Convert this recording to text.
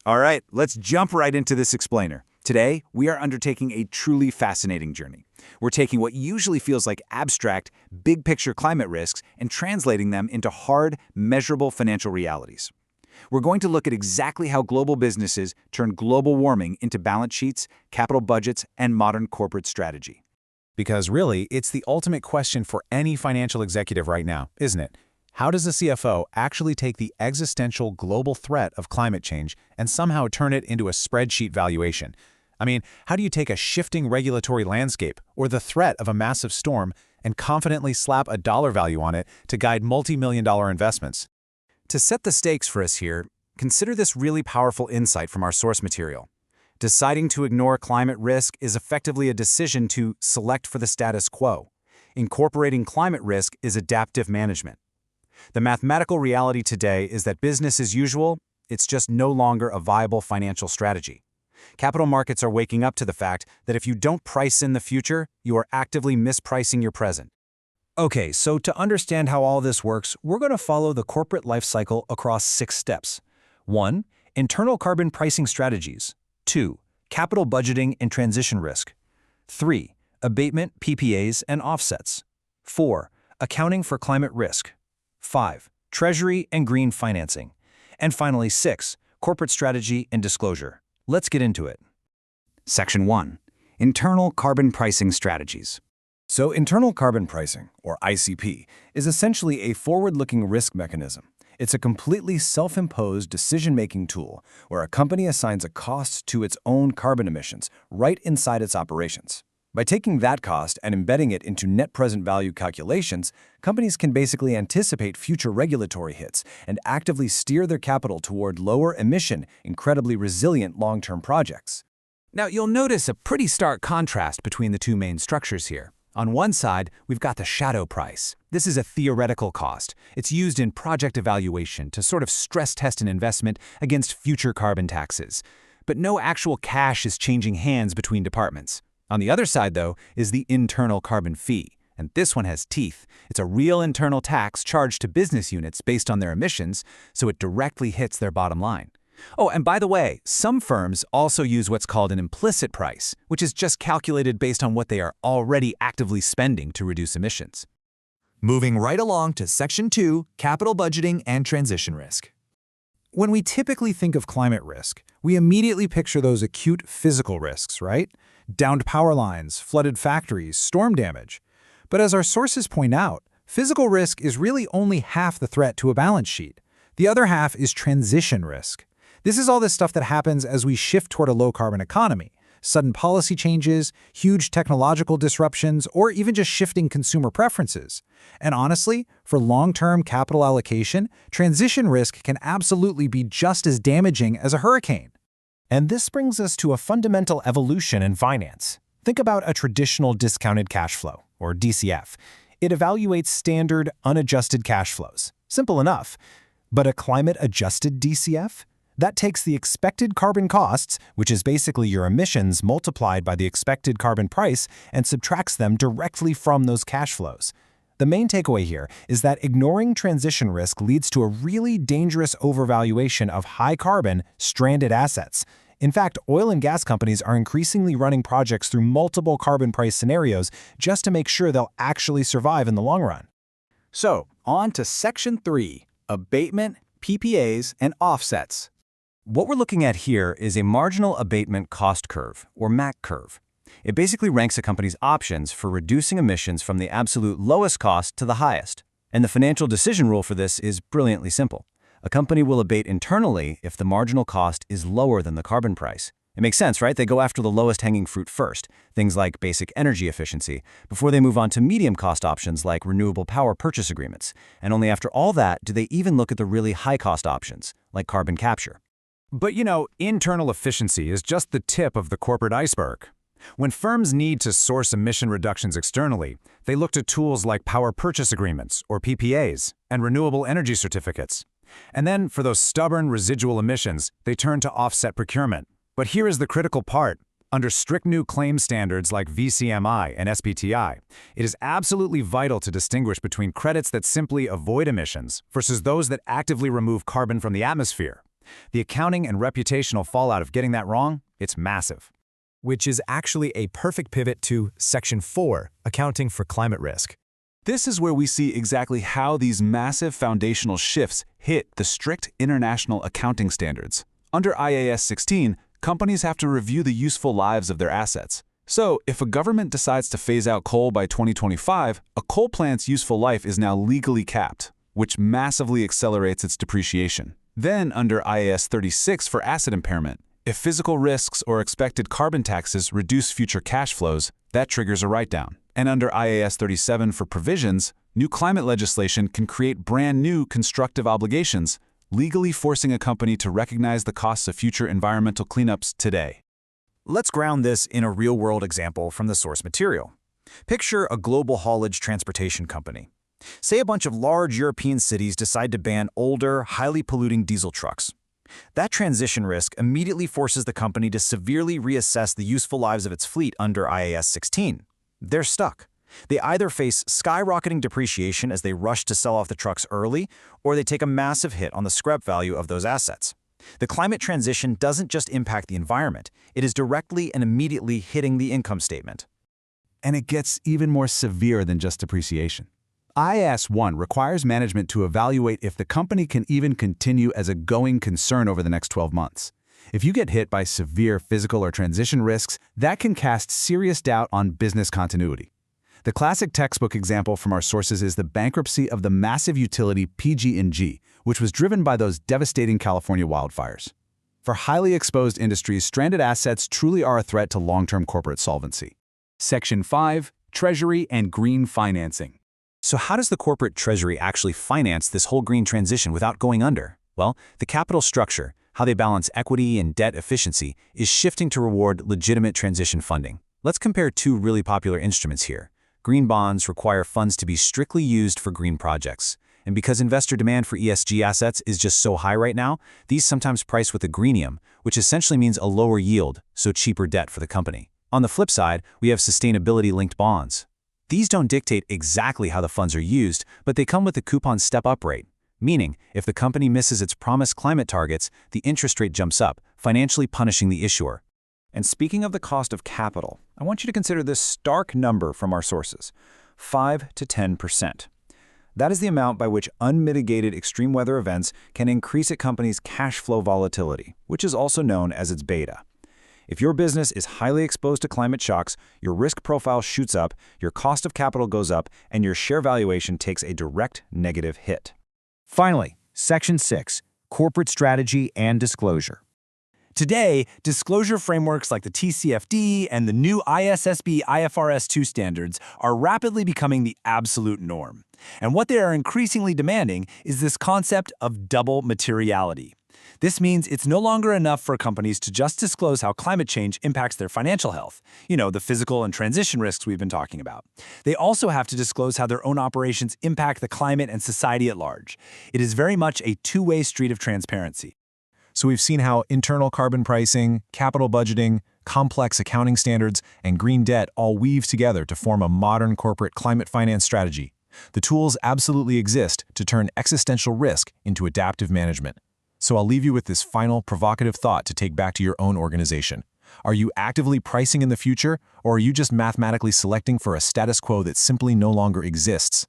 All right, let's jump right into this explainer. Today, we are undertaking a truly fascinating journey. We're taking what usually feels like abstract, big-picture climate risks and translating them into hard, measurable financial realities. We're going to look at exactly how global businesses turn global warming into balance sheets, capital budgets, and modern corporate strategy. Because really, it's the ultimate question for any financial executive right now, isn't it? How does a CFO actually take the existential global threat of climate change and somehow turn it into a spreadsheet valuation? I mean, how do you take a shifting regulatory landscape or the threat of a massive storm and confidently slap a dollar value on it to guide multi-million-dollar investments? To set the stakes for us here, consider this really powerful insight from our source material. Deciding to ignore climate risk is effectively a decision to select for the status quo. Incorporating climate risk is adaptive management. The mathematical reality today is that business as usual, it's just no longer a viable financial strategy. Capital markets are waking up to the fact that if you don't price in the future, you are actively mispricing your present. Okay, so to understand how all this works, we're going to follow the corporate life cycle across 6 steps. 1. Internal carbon pricing strategies. 2. Capital budgeting and transition risk. 3. Abatement, PPAs, and offsets. 4. Accounting for climate risk. 5. Treasury and green financing. And finally, 6. Corporate strategy and disclosure. Let's get into it. Section 1. Internal carbon pricing strategies. So internal carbon pricing, or ICP, is essentially a forward-looking risk mechanism. It's a completely self-imposed decision-making tool where a company assigns a cost to its own carbon emissions right inside its operations. By taking that cost and embedding it into net present value calculations, companies can basically anticipate future regulatory hits and actively steer their capital toward lower emission, incredibly resilient long-term projects. Now, you'll notice a pretty stark contrast between the two main structures here. On one side, we've got the shadow price. This is a theoretical cost. It's used in project evaluation to sort of stress test an investment against future carbon taxes. But no actual cash is changing hands between departments. On the other side, though, is the internal carbon fee. And this one has teeth. It's a real internal tax charged to business units based on their emissions, so it directly hits their bottom line. Oh, and by the way, some firms also use what's called an implicit price, which is just calculated based on what they are already actively spending to reduce emissions. Moving right along to Section 2, Capital Budgeting and Transition Risk. When we typically think of climate risk, we immediately picture those acute physical risks, right? Downed power lines, flooded factories, storm damage. But as our sources point out, physical risk is really only half the threat to a balance sheet. The other half is transition risk. This is all the stuff that happens as we shift toward a low-carbon economy. Sudden policy changes, huge technological disruptions, or even just shifting consumer preferences. And honestly, for long-term capital allocation, transition risk can absolutely be just as damaging as a hurricane. And this brings us to a fundamental evolution in finance. Think about a traditional discounted cash flow, or DCF. It evaluates standard, unadjusted cash flows. Simple enough. But a climate-adjusted DCF? That takes the expected carbon costs, which is basically your emissions multiplied by the expected carbon price, and subtracts them directly from those cash flows. The main takeaway here is that ignoring transition risk leads to a really dangerous overvaluation of high-carbon, stranded assets. In fact, oil and gas companies are increasingly running projects through multiple carbon price scenarios just to make sure they'll actually survive in the long run. So, on to Section 3, Abatement, PPAs, and Offsets. What we're looking at here is a marginal abatement cost curve, or MAC curve. It basically ranks a company's options for reducing emissions from the absolute lowest cost to the highest. And the financial decision rule for this is brilliantly simple. A company will abate internally if the marginal cost is lower than the carbon price. It makes sense, right? They go after the lowest hanging fruit first, things like basic energy efficiency, before they move on to medium cost options like renewable power purchase agreements. And only after all that do they even look at the really high cost options, like carbon capture. But internal efficiency is just the tip of the corporate iceberg. When firms need to source emission reductions externally, they look to tools like power purchase agreements, or PPAs, and renewable energy certificates. And then, for those stubborn residual emissions, they turn to offset procurement. But here is the critical part. Under strict new claim standards like VCMI and SBTI, it is absolutely vital to distinguish between credits that simply avoid emissions versus those that actively remove carbon from the atmosphere. The accounting and reputational fallout of getting that wrong, it's massive. Which is actually a perfect pivot to Section 4, Accounting for Climate Risk. This is where we see exactly how these massive foundational shifts hit the strict international accounting standards. Under IAS 16, companies have to review the useful lives of their assets. So, if a government decides to phase out coal by 2025, a coal plant's useful life is now legally capped, which massively accelerates its depreciation. Then, under IAS 36 for asset impairment, if physical risks or expected carbon taxes reduce future cash flows, that triggers a write-down. And under IAS 37 for provisions, new climate legislation can create brand new constructive obligations, legally forcing a company to recognize the costs of future environmental cleanups today. Let's ground this in a real-world example from the source material. Picture a global haulage transportation company. Say a bunch of large European cities decide to ban older, highly polluting diesel trucks. That transition risk immediately forces the company to severely reassess the useful lives of its fleet under IAS 16. They're stuck. They either face skyrocketing depreciation as they rush to sell off the trucks early, or they take a massive hit on the scrap value of those assets. The climate transition doesn't just impact the environment, it is directly and immediately hitting the income statement. And it gets even more severe than just depreciation. IAS 1 requires management to evaluate if the company can even continue as a going concern over the next 12 months. If you get hit by severe physical or transition risks, that can cast serious doubt on business continuity. The classic textbook example from our sources is the bankruptcy of the massive utility PG&G, which was driven by those devastating California wildfires. For highly exposed industries, stranded assets truly are a threat to long-term corporate solvency. Section 5, Treasury and Green Financing. So how does the corporate treasury actually finance this whole green transition without going under? Well, the capital structure, how they balance equity and debt efficiency, is shifting to reward legitimate transition funding. Let's compare two really popular instruments here. Green bonds require funds to be strictly used for green projects. And because investor demand for ESG assets is just so high right now, these sometimes price with a greenium, which essentially means a lower yield, so cheaper debt for the company. On the flip side, we have sustainability-linked bonds. These don't dictate exactly how the funds are used, but they come with a coupon step-up rate, meaning if the company misses its promised climate targets, the interest rate jumps up, financially punishing the issuer. And speaking of the cost of capital, I want you to consider this stark number from our sources, 5 to 10%. That is the amount by which unmitigated extreme weather events can increase a company's cash flow volatility, which is also known as its beta. If your business is highly exposed to climate shocks, your risk profile shoots up, your cost of capital goes up, and your share valuation takes a direct negative hit. Finally, Section 6, Corporate Strategy and Disclosure. Today, disclosure frameworks like the TCFD and the new ISSB IFRS 2 standards are rapidly becoming the absolute norm. And what they are increasingly demanding is this concept of double materiality. This means it's no longer enough for companies to just disclose how climate change impacts their financial health, the physical and transition risks we've been talking about. They also have to disclose how their own operations impact the climate and society at large. It is very much a two-way street of transparency. So we've seen how internal carbon pricing, capital budgeting, complex accounting standards, and green debt all weave together to form a modern corporate climate finance strategy. The tools absolutely exist to turn existential risk into adaptive management. So I'll leave you with this final provocative thought to take back to your own organization. Are you actively pricing in the future, or are you just mathematically selecting for a status quo that simply no longer exists?